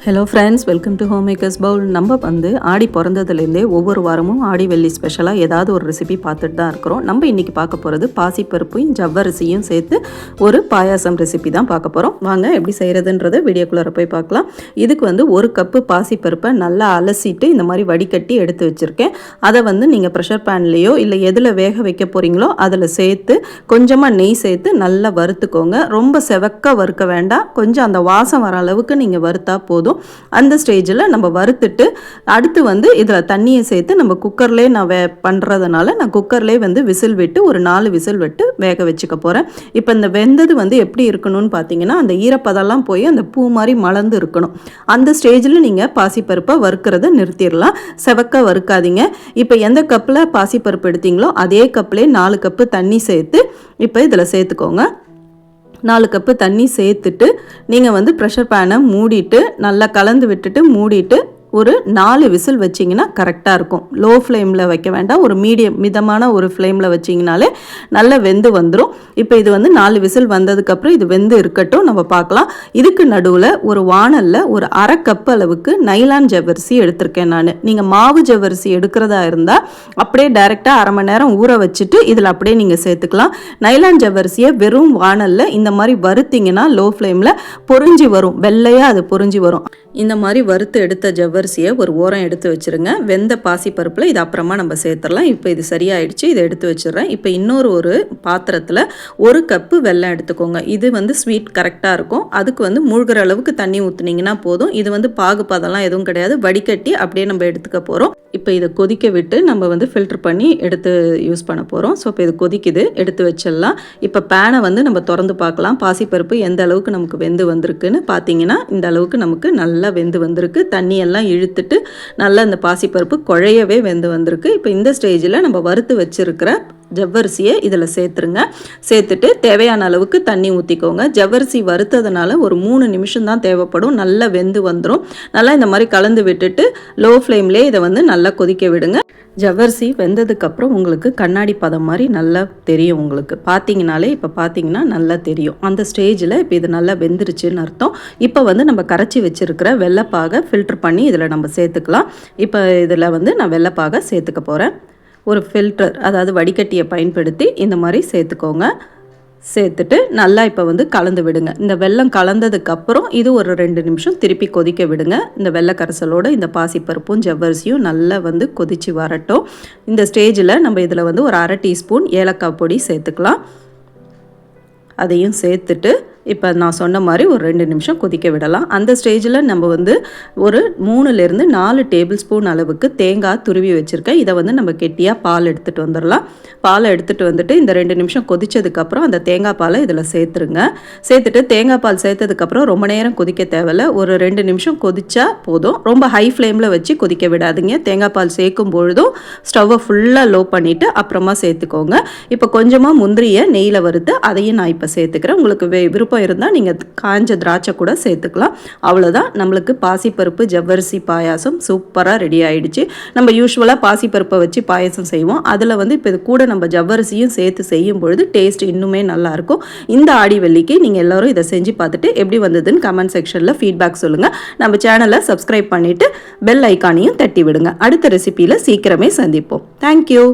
Hello friends, welcome to home makers Pavul. நம்ம ஆடி பிறந்ததுலேருந்தே ஒவ்வொரு வாரமும் ஆடி வெள்ளி ஸ்பெஷலாக ஏதாவது ஒரு ரெசிபி பார்த்துட்டு தான் இருக்கிறோம். நம்ம இன்றைக்கி பார்க்க போகிறது பாசிப்பருப்பையும் ஜவ்வரிசியும் சேர்த்து ஒரு பாயாசம் ரெசிபி தான் பார்க்க போகிறோம். வாங்க எப்படி செய்கிறதுன்றதை வீடியோக்குள்ளே போய் பார்க்கலாம். இதுக்கு ஒரு கப்பு பாசிப்பருப்பை நல்லா அலசிட்டு இந்த மாதிரி வடிகட்டி எடுத்து வச்சுருக்கேன். அதை நீங்கள் ப்ரெஷர் பேன்லேயோ இல்லை எதில் வேக வைக்க போகிறீங்களோ அதில் சேர்த்து கொஞ்சமாக நெய் சேர்த்து நல்லா வறுத்துக்கோங்க. ரொம்ப செவக்க வறுக்க வேண்டாம், கொஞ்சம் அந்த வாசம் வர அளவுக்கு நீங்கள் வறுத்தா போதும். அந்த ஸ்டேஜில் நம்ம வறுத்துட்டு அடுத்து இதில் தண்ணியை சேர்த்து நம்ம குக்கர்லேயே நான் பண்ணுறதுனால நான் குக்கர்லேயே விசில் விட்டு ஒரு 4 விசில் விட்டு வேக வச்சுக்க போகிறேன். இப்போ இந்த வெந்தது எப்படி இருக்கணும்னு பார்த்தீங்கன்னா, அந்த ஈரப்பதெல்லாம் போய் அந்த பூ மாதிரி மலர்ந்து இருக்கணும். அந்த ஸ்டேஜில் நீங்கள் பாசிப்பருப்பை வறுக்கிறத நிறுத்திடலாம், செவக்க வறுக்காதீங்க. இப்போ எந்த கப்பில் பாசிப்பருப்பு எடுத்தீங்களோ அதே கப்லேயே 4 கப்பு தண்ணி சேர்த்து இப்போ இதில் சேர்த்துக்கோங்க. 4 கப்பு தண்ணி சேர்த்துட்டு நீங்கள் ப்ரெஷர் பேனை மூடிட்டு நல்லா கலந்து விட்டுட்டு மூடிட்டு ஒரு 4 விசில் வச்சிங்கன்னா கரெக்டாக இருக்கும். லோ ஃப்ளேமில் வைக்க வேண்டாம், ஒரு மிதமான ஒரு ஃப்ளேமில் வச்சிங்கனாலே நல்லா வெந்து வந்துடும். இப்போ இது 4 விசில் வந்ததுக்கப்புறம் இது வெந்து இருக்கட்டும், நம்ம பார்க்கலாம். இதுக்கு நடுவில் ஒரு வாணலில் ஒரு அரை கப் அளவுக்கு நைலான் ஜவ்வரிசி எடுத்திருக்கேன் நான். நீங்கள் மாவு ஜவ்வரிசி எடுக்கிறதா இருந்தால் அப்படியே டைரெக்டாக அரை மணி நேரம் ஊற வச்சுட்டு இதில் அப்படியே நீங்கள் சேர்த்துக்கலாம். நைலான் ஜவ்வரிசியை வெறும் வாணலில் இந்த மாதிரி வறுத்திங்கன்னா லோ ஃப்ளேமில் பொரிஞ்சு வரும், வெள்ளையாக அது பொரிஞ்சு வரும். இந்த மாதிரி வறுத்து எடுத்த ஜவ்வரிசியை ஒரு ஓரம் எடுத்து வச்சுருங்க. வெந்த பாசிப்பருப்பில் இது அப்புறமா நம்ம சேர்த்துடலாம். இப்போ இது சரியாயிடுச்சு, இதை எடுத்து வச்சிடுறேன். இப்போ இன்னொரு பாத்திரத்தில் 1 கப்பு வெல்லம் எடுத்துக்கோங்க. இது ஸ்வீட் கரெக்டாக இருக்கும். அதுக்கு மூழ்கிற அளவுக்கு தண்ணி ஊற்றுனீங்கன்னா போதும். இது பாகுபாதெல்லாம் எதுவும் கிடையாது, வடிகட்டி அப்படியே நம்ம எடுத்துக்க போகிறோம். இப்போ இதை கொதிக்க விட்டு நம்ம ஃபில்டர் பண்ணி எடுத்து யூஸ் பண்ண போகிறோம். ஸோ இப்போ இது கொதிக்குது, எடுத்து வச்சிடலாம். இப்போ பேனை நம்ம திறந்து பார்க்கலாம். பாசிப்பருப்பு எந்த அளவுக்கு நமக்கு வெந்து வந்திருக்குன்னு பார்த்தீங்கன்னா, இந்த அளவுக்கு நமக்கு நல்லா வெந்து வந்திருக்கு. தண்ணியெல்லாம் இழுத்துட்டு நல்லா இந்த பாசிப்பருப்பு குழையவே வெந்து வந்திருக்கு. இப்போ இந்த ஸ்டேஜில் நம்ம வறுத்து வச்சிருக்கிற ஜவ்வரிசியை இதில் சேர்த்துருங்க. சேர்த்துட்டு தேவையான அளவுக்கு தண்ணி ஊற்றிக்கோங்க. ஜவ்வரிசி வறுத்ததுனால ஒரு 3 நிமிஷம் தான் தேவைப்படும், நல்லா வெந்து வந்துடும். நல்லா இந்த மாதிரி கலந்து விட்டுட்டு லோ ஃப்ளேம்லேயே இதை நல்லா கொதிக்க விடுங்க. ஜவ்வரிசி வெந்ததுக்கப்புறம் உங்களுக்கு கண்ணாடி பதம் மாதிரி நல்லா தெரியும். உங்களுக்கு பார்த்தீங்கனாலே இப்போ பார்த்தீங்கன்னா நல்லா தெரியும். அந்த ஸ்டேஜில் இப்போ இது நல்லா வெந்துருச்சுன்னு அர்த்தம். இப்போ நம்ம கரைச்சி வச்சுருக்கிற வெள்ளைப்பாகை ஃபில்டர் பண்ணி இதில் நம்ம சேர்த்துக்கலாம். இப்போ இதில் நான் வெள்ளைப்பாகை சேர்த்துக்க போகிறேன். ஒரு ஃபில்டர், அதாவது வடிகட்டியை பயன்படுத்தி இந்த மாதிரி சேர்த்துக்கோங்க. சேர்த்துட்டு நல்லா இப்போ கலந்து விடுங்க. இந்த வெல்லம் கலந்ததுக்கப்புறம் இது ஒரு 2 நிமிஷம் திருப்பி கொதிக்க விடுங்க. இந்த வெள்ளை கரைசலோடு இந்த பாசிப்பருப்பும் ஜவ்வரிசியும் நல்லா கொதித்து வரட்டும். இந்த ஸ்டேஜில் நம்ம இதில் ஒரு அரை டீஸ்பூன் ஏலக்காய் பொடி சேர்த்துக்கலாம். அதையும் சேர்த்துட்டு இப்போ நான் சொன்ன மாதிரி ஒரு 2 நிமிஷம் கொதிக்க விடலாம். அந்த ஸ்டேஜில் நம்ம ஒரு 3லேருந்து 4 டேபிள் ஸ்பூன் அளவுக்கு தேங்காய் துருவி வச்சுருக்கேன். இதை நம்ம கெட்டியாக பால் எடுத்துகிட்டு வந்துடலாம். பாலை எடுத்துகிட்டு வந்துட்டு இந்த 2 நிமிஷம் கொதித்ததுக்கப்புறம் அந்த தேங்காய் பாலை இதில் சேர்த்துருங்க. சேர்த்துட்டு தேங்காய் பால் சேர்த்ததுக்கப்புறம் ரொம்ப நேரம் கொதிக்க தேவையில்ல, ஒரு 2 நிமிஷம் கொதிச்சா போதும். ரொம்ப ஹை ஃப்ளேமில் வச்சு கொதிக்க விடாதீங்க. தேங்காய் பால் சேர்க்கும் பொழுதும் ஸ்டவ்வை ஃபுல்லாக லோ பண்ணிவிட்டு அப்புறமா சேர்த்துக்கோங்க. இப்போ கொஞ்சமாக முந்திரியை நெய்யில் வறுத்து அதையும் நான் இப்போ சேர்த்துக்கிறேன். உங்களுக்கு விருப்பம் இருந்தால் நீங்கள் காஞ்ச திராட்சை கூட சேர்த்துக்கலாம். அவ்வளோதான், நம்மளுக்கு பாசிப்பருப்பு ஜவ்வரிசி பாயாசம் சூப்பராக ரெடி ஆகிடுச்சு. நம்ம யூஸ்வலாக பாசிப்பருப்பை வச்சு பாயாசம் செய்வோம். அதில் இப்போ இது கூட நம்ம ஜவ்வரிசியும் சேர்த்து செய்யும் பொழுது டேஸ்ட் இன்னுமே நல்லாயிருக்கும். இந்த ஆடி வெள்ளிக்கு நீங்கள் எல்லோரும் இதை செஞ்சு பார்த்துட்டு எப்படி வந்ததுன்னு கமெண்ட் செக்ஷனில் ஃபீட்பேக் சொல்லுங்கள். நம்ம சேனலை சப்ஸ்கிரைப் பண்ணிவிட்டு பெல் ஐக்கானையும் தட்டி விடுங்க. அடுத்த ரெசிபியில் சீக்கிரமே சந்திப்போம். தேங்க்யூ.